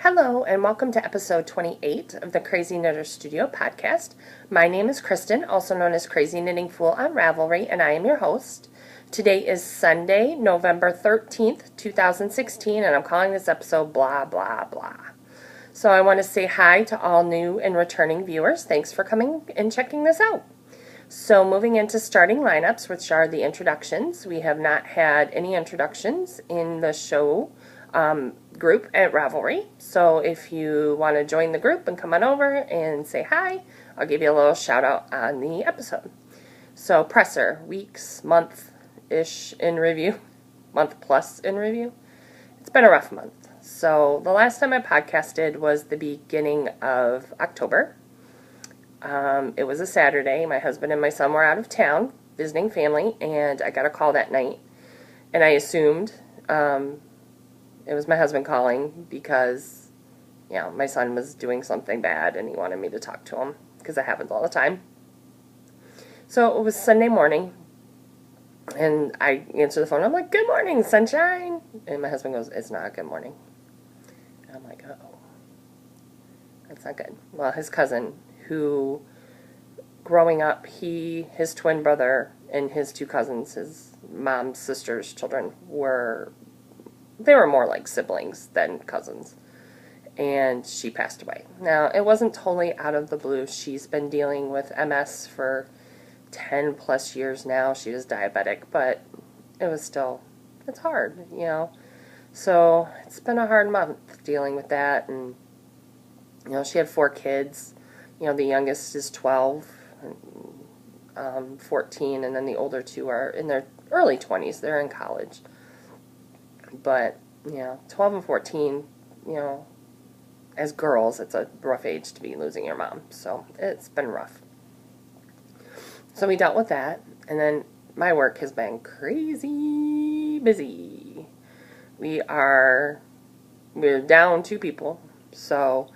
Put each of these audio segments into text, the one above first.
Hello, and welcome to episode 28 of the Crazy Knitter Studio podcast. My name is Kristen, also known as Crazy Knitting Fool on Ravelry, and I am your host. Today is Sunday, November 13th, 2016, and I'm calling this episode blah, blah, blah. So I want to say hi to all new and returning viewers. Thanks for coming and checking this out. So moving into starting lineups, which are the introductions. We have not had any introductions in the show group at Ravelry. So if you want to join the group and come on over and say hi, I'll give you a little shout out on the episode. So presser, weeks, month-ish in review, month plus in review. It's been a rough month. So the last time I podcasted was the beginning of October. It was a Saturday. My husband and my son were out of town visiting family, and I got a call that night. And I assumed it was my husband calling because, my son was doing something bad and he wanted me to talk to him because it happens all the time. So it was Sunday morning, and I answer the phone. I'm like, "Good morning, sunshine." And my husband goes, "It's not good morning." And I'm like, "Oh, that's not good." Well, his cousin, who growing up, his twin brother and his two cousins, his mom's sister's children, were more like siblings than cousins. And she passed away. Now, it wasn't totally out of the blue. She's been dealing with MS for 10 plus years now. She was diabetic, but it was still, it's hard, So it's been a hard month dealing with that. And, she had 4 kids. The youngest is 12, 14, and then the older 2 are in their early 20s. They're in college. But, 12 and 14, as girls, it's a rough age to be losing your mom. So it's been rough. So we dealt with that. And then my work has been crazy busy. We're down 2 people. So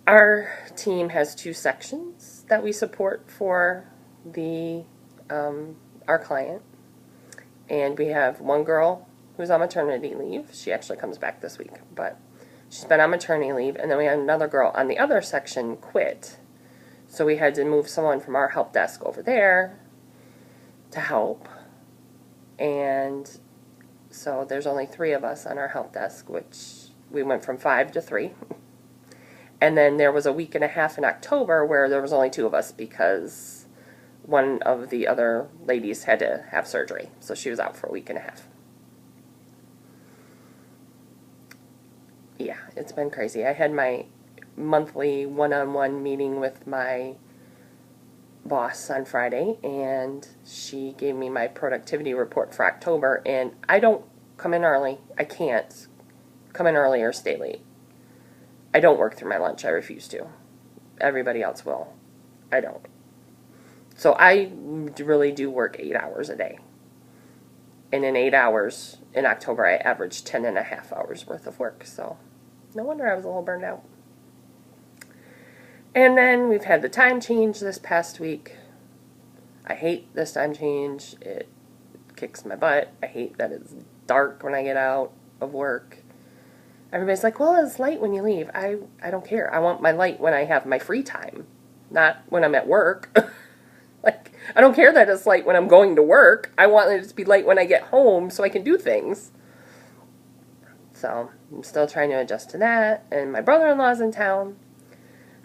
our team has 2 sections that we support for our client. And we have one girl who's on maternity leave. She actually comes back this week, but she's been on maternity leave. And then we had another girl on the other section quit. So we had to move someone from our help desk over there to help. And so there's only 3 of us on our help desk, which we went from 5 to 3. And then there was a week and a half in October where there was only 2 of us because one of the other ladies had to have surgery. So she was out for a week and a half. Yeah, it's been crazy. I had my monthly one-on-one meeting with my boss on Friday, and she gave me my productivity report for October, and I don't come in early. I can't come in early or stay late. I don't work through my lunch. I refuse to. Everybody else will. I don't. So I really do work 8 hours a day. And in 8 hours in October, I averaged 10 and a half hours worth of work. So no wonder I was a little burned out. And then we've had the time change this past week. I hate this time change. It kicks my butt. I hate that it's dark when I get out of work. Everybody's like, "Well, it's light when you leave." I don't care. I want my light when I have my free time, not when I'm at work. I don't care that it's light when I'm going to work. I want it to be light when I get home so I can do things. So I'm still trying to adjust to that. And my brother-in-law's in town,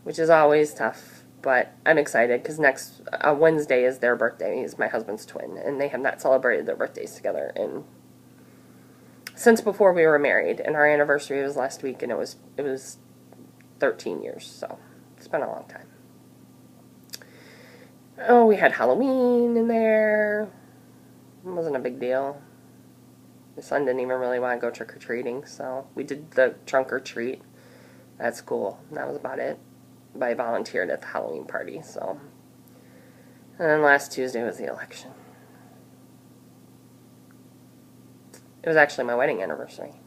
which is always tough. But I'm excited because next Wednesday is their birthday. He's my husband's twin. And they have not celebrated their birthdays together since before we were married. And our anniversary was last week, and it was 13 years. So it's been a long time. Oh, we had Halloween in there. It wasn't a big deal. My son didn't even really want to go trick-or-treating, so we did the trunk or treat. That's cool. That was about it. But I volunteered at the Halloween party, so. And then last Tuesday was the election. It was actually my wedding anniversary.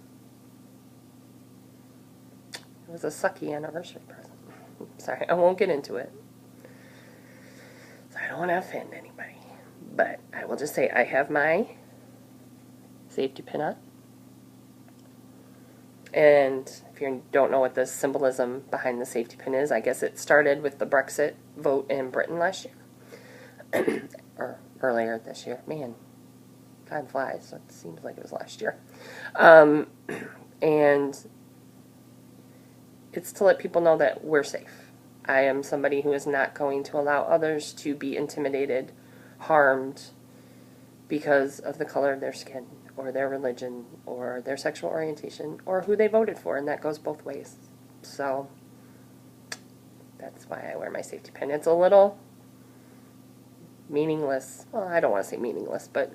It was a sucky anniversary present. Sorry, I won't get into it. I don't want to offend anybody, but I will just say I have my safety pin on, And if you don't know what the symbolism behind the safety pin is, I guess it started with the Brexit vote in Britain last year. Or earlier this year. Man, time flies. It seems like it was last year. And it's to let people know that we're safe. I am somebody who is not going to allow others to be intimidated, harmed, because of the color of their skin, or their religion, or their sexual orientation, or who they voted for, and that goes both ways. So, that's why I wear my safety pin. It's a little meaningless. Well, I don't want to say meaningless, but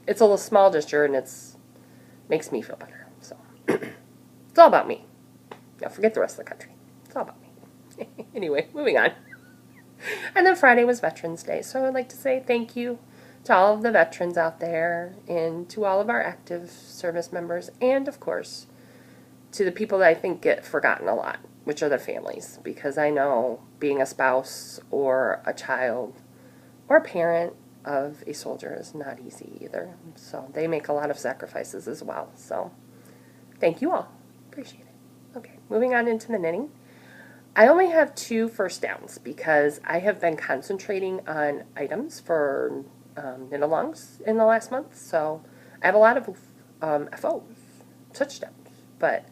it's a little small gesture, and it's makes me feel better. So, it's all about me. Now, forget the rest of the country. It's all about me. Anyway, moving on. And then Friday was Veterans Day, so I would like to say thank you to all of the veterans out there, and to all of our active service members, and of course to the people that I think get forgotten a lot, which are their families, because I know being a spouse or a child or a parent of a soldier is not easy either. So they make a lot of sacrifices as well. So thank you all. Appreciate it. Okay, moving on into the knitting. I only have 2 first downs because I have been concentrating on items for knit-alongs in the last month, so I have a lot of FOs, touchdowns, but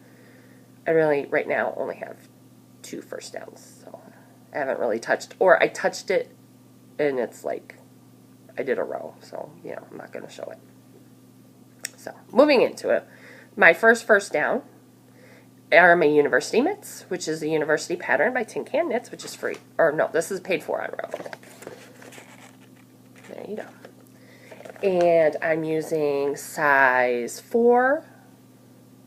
I really, right now, only have 2 first downs, so I haven't really touched, or I touched it, and it's like, I did a row, so, you know, I'm not going to show it. So, moving into it, my first down are my university mitts, which is a university pattern by Tin Can Knits, which is free, or no, this is paid for on Ravelry. There you go. And I'm using size 4,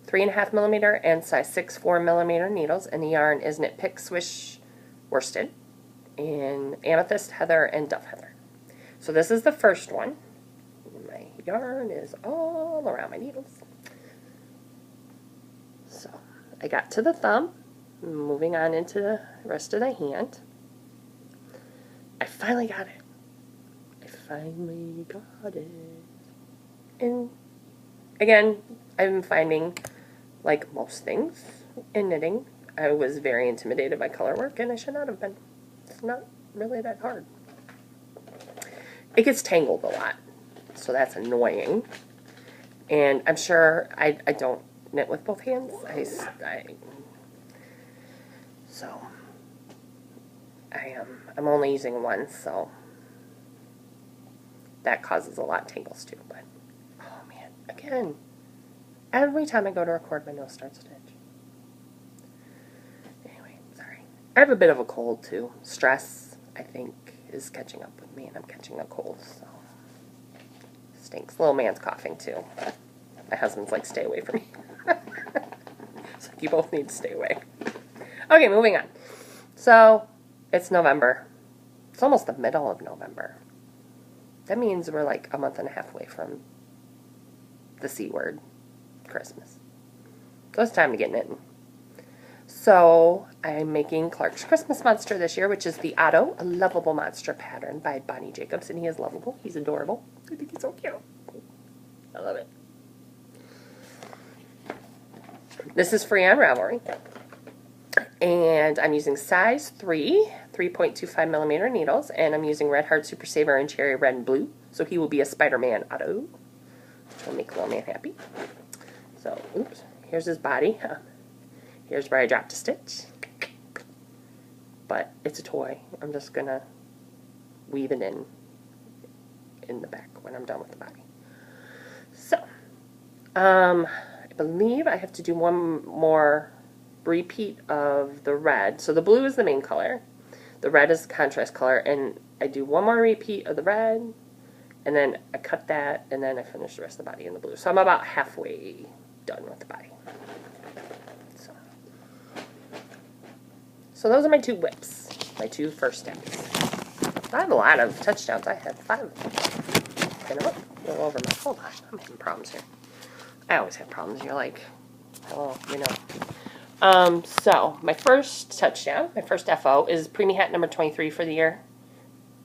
3.5 millimeter, and size 6, 4 millimeter needles, and the yarn is Knit Pick Swish worsted in Amethyst Heather and Dove Heather. So this is the first one. My yarn is all around my needles. So I got to the thumb, moving on into the rest of the hand. I finally got it. Finally got it. And again, I've been finding, like most things in knitting, I was very intimidated by color work, and I should not have been. It's not really that hard. It gets tangled a lot, so that's annoying. And I'm sure I don't knit with both hands. I'm only using one, so that causes a lot of tangles too. But oh man, again, every time I go to record, my nose starts to itch. Anyway, sorry. I have a bit of a cold too. Stress, I think, is catching up with me, and I'm catching a cold, so stinks. Little man's coughing too. My husband's like, stay away from me. So you both need to stay away. Okay, moving on. So it's November. It's almost the middle of November. That means we're like a month and a half away from the C word, Christmas. So it's time to get knitting. So I'm making Clark's Christmas Monster this year, which is the Otto, a lovable monster pattern by Bonnie Jacobs, and he is lovable. He's adorable. I think he's so cute. I love it. This is free on Ravelry. And I'm using size 3, 3.25 millimeter needles, and I'm using Red Heart Super Saver in Cherry Red and Blue. So he will be a Spider-Man Otto, which will make little man happy. So, oops, here's his body. Here's where I dropped a stitch. But it's a toy. I'm just going to weave it in the back when I'm done with the body. So, I believe I have to do one more repeat of the red. So the blue is the main color. The red is the contrast color. And I do one more repeat of the red. And then I cut that. And then I finish the rest of the body in the blue. So I'm about halfway done with the body. So those are my 2 whips. My 2 first steps. I have a lot of touchdowns. I had 5 of them. And go over my... Hold on. I'm having problems here. I always have problems. You're like, hello, you know. So, my first touchdown, my first FO, is Preemie Hat number 23 for the year.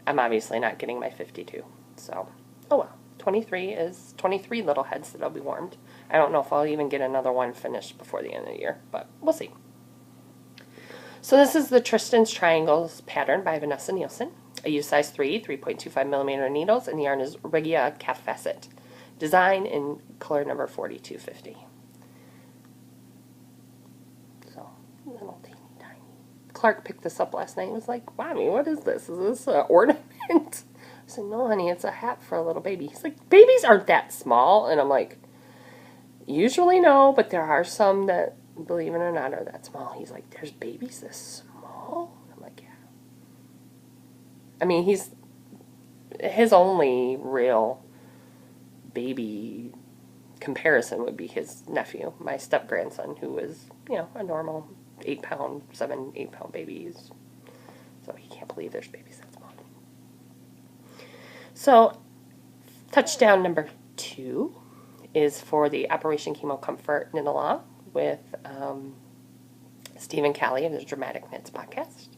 I'm obviously not getting my 52. So, oh well. 23 is 23 little heads that'll be warmed. I don't know if I'll even get another one finished before the end of the year, but we'll see. So this is the Tristan's Triangles pattern by Vanessa Nielsen. I use size 3.25 millimeter needles, and the yarn is Regia Calf Facet. Design in color number 4250. So, little teeny tiny. Clark picked this up last night and was like, Mommy, what is this? Is this an ornament? I said, no, honey, it's a hat for a little baby. He's like, babies aren't that small. And I'm like, usually no, but there are some that, believe it or not, are that small. He's like, there's babies this small? I'm like, yeah. I mean, his only real baby comparison would be his nephew, my step-grandson, who is, a normal 8-pound, 8-pound baby. So he can't believe there's babies that small. So, touchdown number 2 is for the Operation Chemo Comfort Knit Along with Steve and Callie of the Dramatic Knits podcast.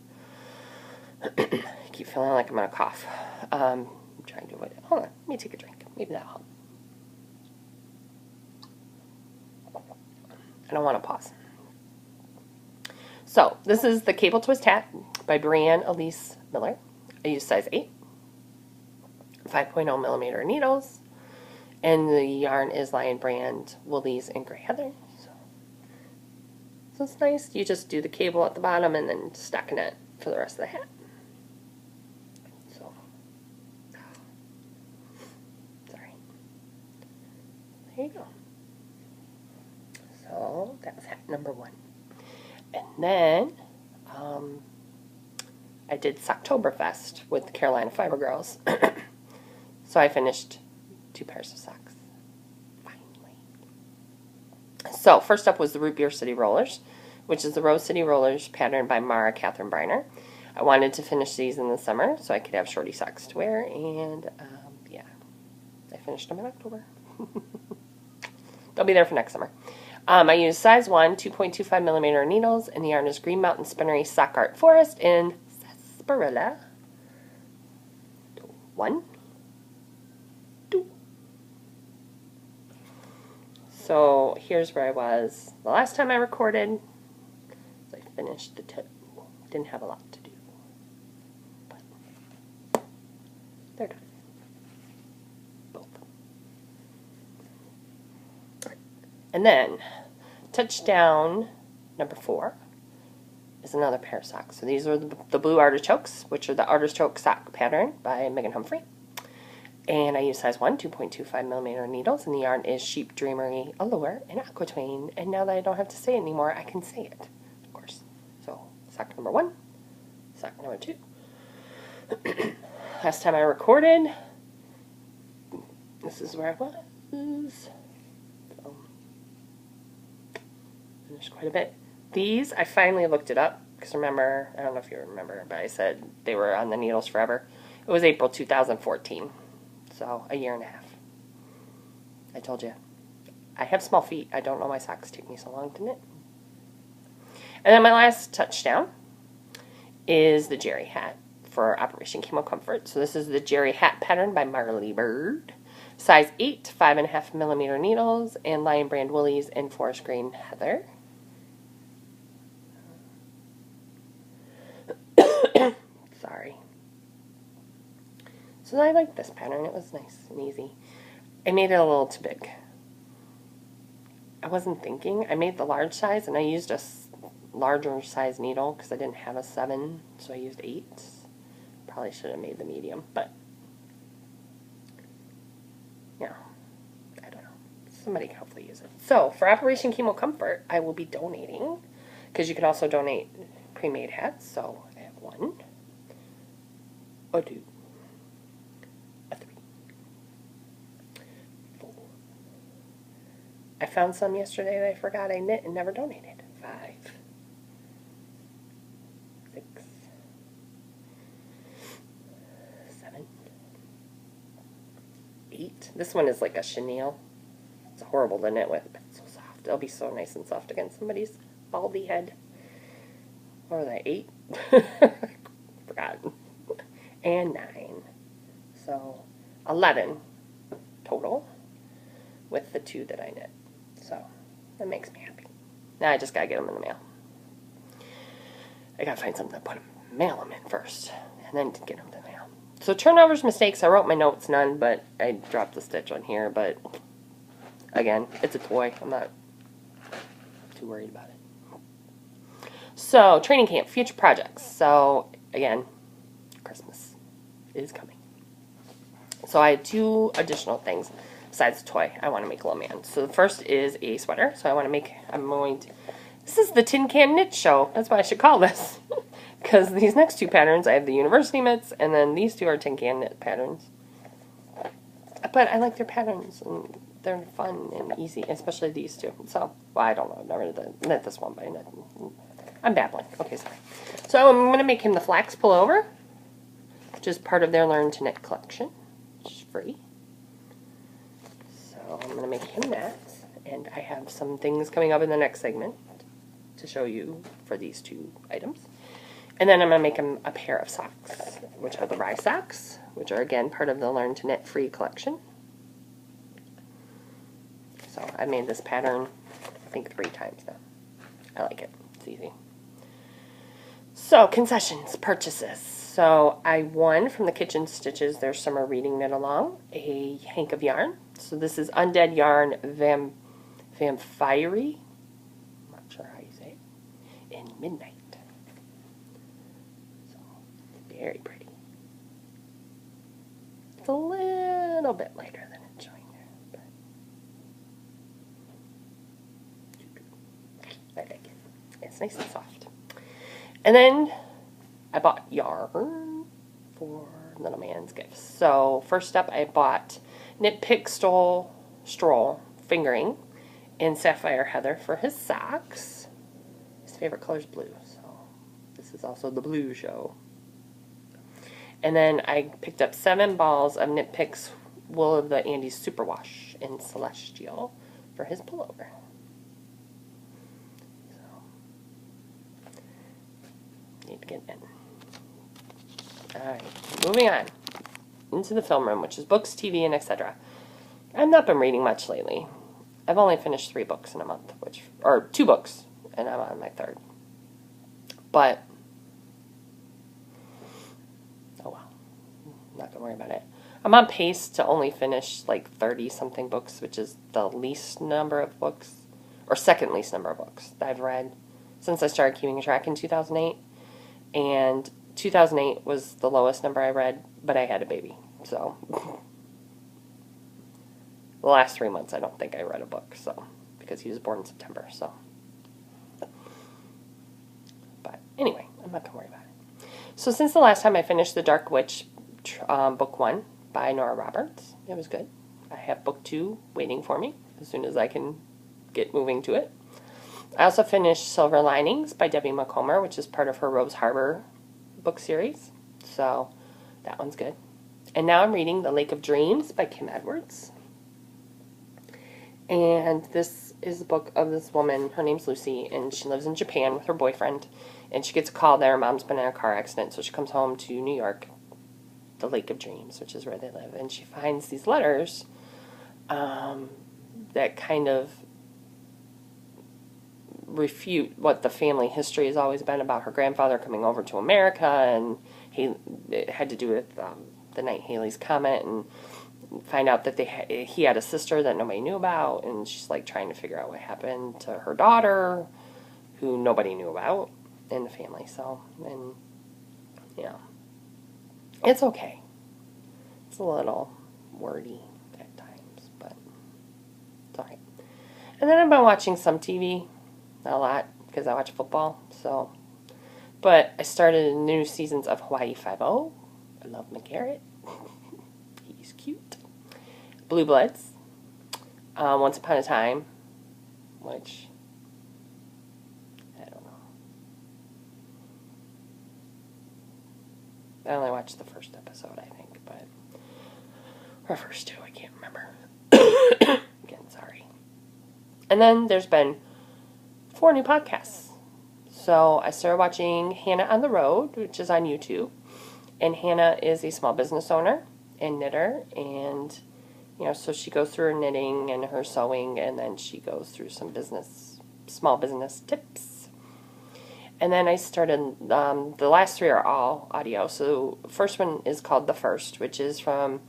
I keep feeling like I'm going to cough. I'm trying to avoid it. Hold on, let me take a drink. Maybe that'll help. I don't want to pause. So, this is the Cable Twist Hat by Brianne Elise Miller. I use size 8, 5.0 millimeter needles, and the yarn is Lion Brand Woolies and Grey Heather. So it's nice. You just do the cable at the bottom and then stocking it for the rest of the hat. So, sorry. There you go. So that's hat number 1. And then I did Socktoberfest with the Carolina Fiber Girls. So I finished 2 pairs of socks. Finally. So first up was the Root Beer City Rollers, which is the Rose City Rollers pattern by Mara Catherine Briner. I wanted to finish these in the summer so I could have shorty socks to wear, and yeah, I finished them in October. They'll be there for next summer. I used size 1, 2.25 millimeter needles, and the yarn is Green Mountain Spinnery Sock Art Forest in Sarsaparilla. 1, 2. So here's where I was the last time I recorded. So I finished the tip. Didn't have a lot to do, but they're done. Both. And then touchdown number 4 is another pair of socks. So these are the Blue Artichokes, which are the Artichoke Sock pattern by Megan Humphrey. And I use size 1, 2.25 millimeter needles, and the yarn is Sheep Dreamery Allure in Aquatwane. And now that I don't have to say it anymore, I can say it, of course. So sock number 1, sock number 2. Last time I recorded, this is where I was. So, finished quite a bit. These, I finally looked it up, because remember, I don't know if you remember, but I said they were on the needles forever. It was April 2014, so a year and a half. I told you. I have small feet. I don't know why socks take me so long to knit. And then my last touchdown is the Jerry hat for Operation Chemo Comfort. So this is the Jerry hat pattern by Marley Bird. Size 8, 5.5 millimeter needles, and Lion Brand Woolies and Forest Green Heather. Sorry. So I like this pattern. It was nice and easy. I made it a little too big. I wasn't thinking. I made the large size, and I used a larger size needle because I didn't have a 7, so I used 8. Probably should have made the medium, but yeah, I don't know. Somebody can hopefully use it. So for Operation Chemo Comfort, I will be donating, because you can also donate pre-made hats. So I have 1, a 2, a 3, 4. I found some yesterday that I forgot I knit and never donated. 5, 6, 7, 8. This one is like a chenille. It's horrible to knit with, but it's so soft. It'll be so nice and soft against somebody's baldy head. What was that, 8? Forgot. And 9. So 11 total with the 2 that I knit. So, that makes me happy. Now I just gotta get them in the mail. I gotta find something to mail them in first, and then get them to the mail. So turnovers, mistakes, I wrote my notes, none, but I dropped the stitch on here, but again, it's a toy. I'm not too worried about it. So, training camp, future projects. So, again, Christmas is coming. So I had 2 additional things besides the toy I want to make a little man. So the first is a sweater. So this is the Tin Can Knit Show. That's what I should call this. Because these next 2 patterns, I have the university mitts, and then these 2 are Tin Can Knit patterns. But I like their patterns, and they're fun and easy, especially these 2. So, well, I don't know. I've never knit this one, but I'm babbling. Okay, sorry. So I'm going to make him the flax pullover, which is part of their Learn to Knit collection, which is free. So I'm going to make him that, and I have some things coming up in the next segment to show you for these 2 items. And then I'm going to make him a pair of socks, which are the Rye socks, which are, again, part of the Learn to Knit free collection. So I made this pattern, I think, 3 times now. I like it. It's easy. So, concessions, purchases. So I won from the Kitchen Stitches Their Summer Reading Knit Along a hank of yarn. So this is Undead Yarn Vampire. I'm not sure how you say it. In Midnight. So, very pretty. It's a little bit lighter than it's showing there. But I like it. It's nice and soft. And then I bought yarn for little man's gifts. So first up, I bought Knit Pick Stroll Fingering in Sapphire Heather for his socks. His favorite color is blue, so this is also the blue show. And then I picked up 7 balls of Knit Picks Wool of the Andes Superwash in Celestial for his pullover. Need to get in. Alright, moving on into the film room, which is books, TV, and etc. I've not been reading much lately. I've only finished 3 books in a month, or 2 books, and I'm on my 3rd. But, oh well, I'm not going to worry about it. I'm on pace to only finish like 30-something books, which is the least number of books, or second least number of books that I've read since I started keeping track in 2008. And 2008 was the lowest number I read, but I had a baby. So, the last 3 months I don't think I read a book, so, because he was born in September, so. But anyway, I'm not going to worry about it. So since the last time I finished The Dark Witch, book 1 by Nora Roberts, it was good. I have book 2 waiting for me as soon as I can get moving to it. I also finished Silver Linings by Debbie McComber, which is part of her Rose Harbor book series. So that one's good. And now I'm reading The Lake of Dreams by Kim Edwards. And this is a book of this woman. Her name's Lucy, and she lives in Japan with her boyfriend. And she gets a call there. Mom's been in a car accident, so she comes home to New York, the Lake of Dreams, which is where they live. And she finds these letters that kind of refute what the family history has always been about her grandfather coming over to America, and it had to do with the night Haley's Comet, and find out that he had a sister that nobody knew about, and she's like trying to figure out what happened to her daughter, who nobody knew about in the family. So, and yeah, it's okay. It's a little wordy at times, but it's alright. And then I've been watching some TV. Not a lot, because I watch football, so. But I started new seasons of Hawaii Five-0. I love McGarrett. He's cute. Blue Bloods. Once Upon a Time, which, I don't know. I only watched the first episode, I think, but, or first 2, I can't remember. Again, sorry. And then there's been 4 new podcasts. So I started watching Hannah on the Road, which is on YouTube. And Hannah is a small business owner and knitter. And So she goes through her knitting and her sewing, and then she goes through some small business tips. And then I started, the last three are all audio. So first one is called The First, which is from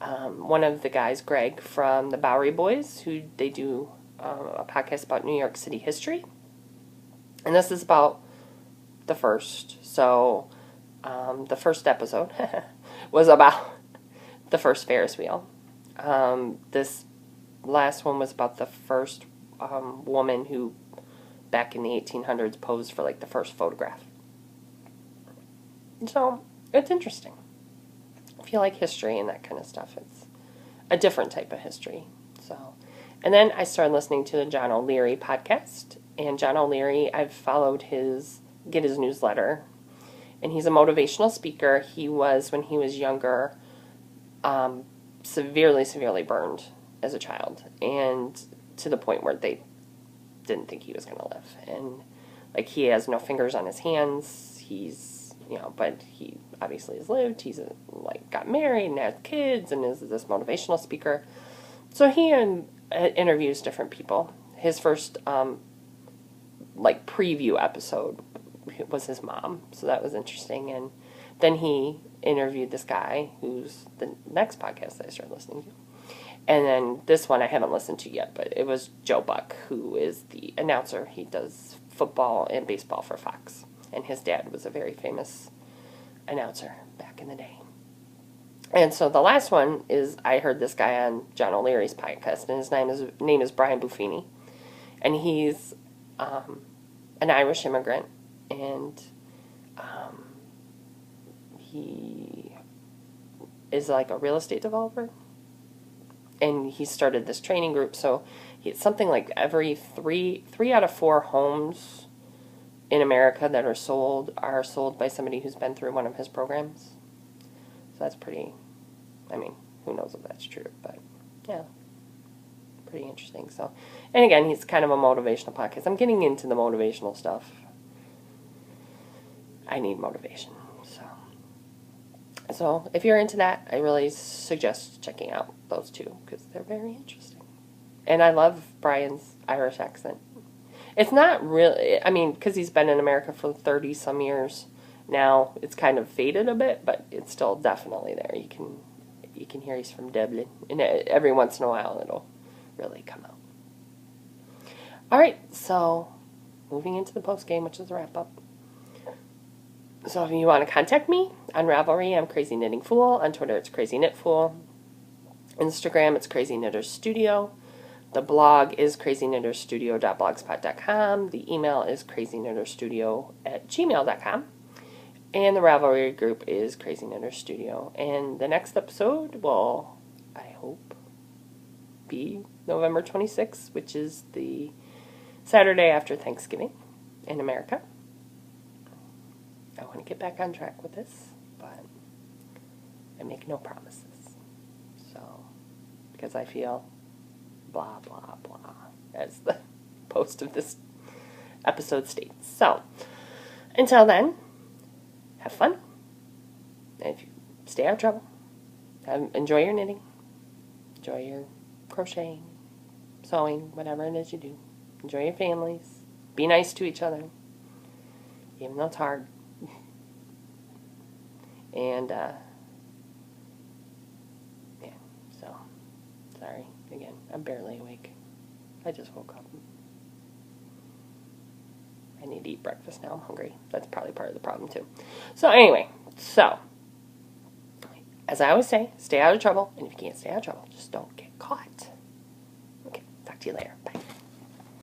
one of the guys, Greg, from the Bowery Boys, who they do a podcast about New York City history. And this is about the first. So the first episode was about the first Ferris wheel. This last one was about the first woman who, back in the 1800s, posed for like the first photograph. So it's interesting. If you like history and that kind of stuff, it's a different type of history. So, and then I started listening to the John O'Leary podcast. And John O'Leary, I've followed his newsletter, and he's a motivational speaker. He was, when he was younger, severely burned as a child, and to the point where they didn't think he was going to live. And like, he has no fingers on his hands. He's, but he obviously has lived. He's got married and has kids and is this motivational speaker. So he interviews different people. His first preview episode was his mom, so that was interesting. And then he interviewed this guy who's the next podcast that I started listening to. And then this one I haven't listened to yet, but it was Joe Buck, who is the announcer. He does football and baseball for Fox, and his dad was a very famous announcer back in the day. And so the last one is, I heard this guy on John O'Leary's podcast, and his name is Brian Buffini, and he's an Irish immigrant, and he is like a real estate developer, and he started this training group. So it's something like every three out of 4 homes in America that are sold by somebody who's been through one of his programs. So that's pretty, who knows if that's true, but yeah, pretty interesting. So, and again, he's kind of a motivational podcast. I'm getting into the motivational stuff. I need motivation. So if you're into that, I really suggest checking out those two, because they're very interesting. And I love Brian's Irish accent. It's not really, because he's been in America for 30-some years now, it's kind of faded a bit, but it's still definitely there. You can hear he's from Dublin, and every once in a while it'll really come out. All right, so moving into the post game, which is a wrap-up. So if you want to contact me on Ravelry, I'm Crazy Knitting Fool. On Twitter, it's Crazy Knit Fool. Instagram, it's Crazy Knitters Studio. The blog is crazyknitterstudio.blogspot.com. The email is crazyknitterstudio@gmail.com. And the Ravelry group is Crazy Knitters Studio. And the next episode will, I hope, be November 26th, which is the Saturday after Thanksgiving in America. I want to get back on track with this, but I make no promises. So, because I feel blah, blah, blah, as the post of this episode states. So, until then, have fun. And if you stay out of trouble, enjoy your knitting, enjoy your crocheting, sewing, whatever it is you do. Enjoy your families. Be nice to each other, even though it's hard. And, yeah, so, sorry, again, I'm barely awake. I just woke up. I need to eat breakfast now, I'm hungry. That's probably part of the problem, too. So, anyway, as I always say, stay out of trouble, and if you can't stay out of trouble, just don't get caught. Okay, talk to you later. Bye.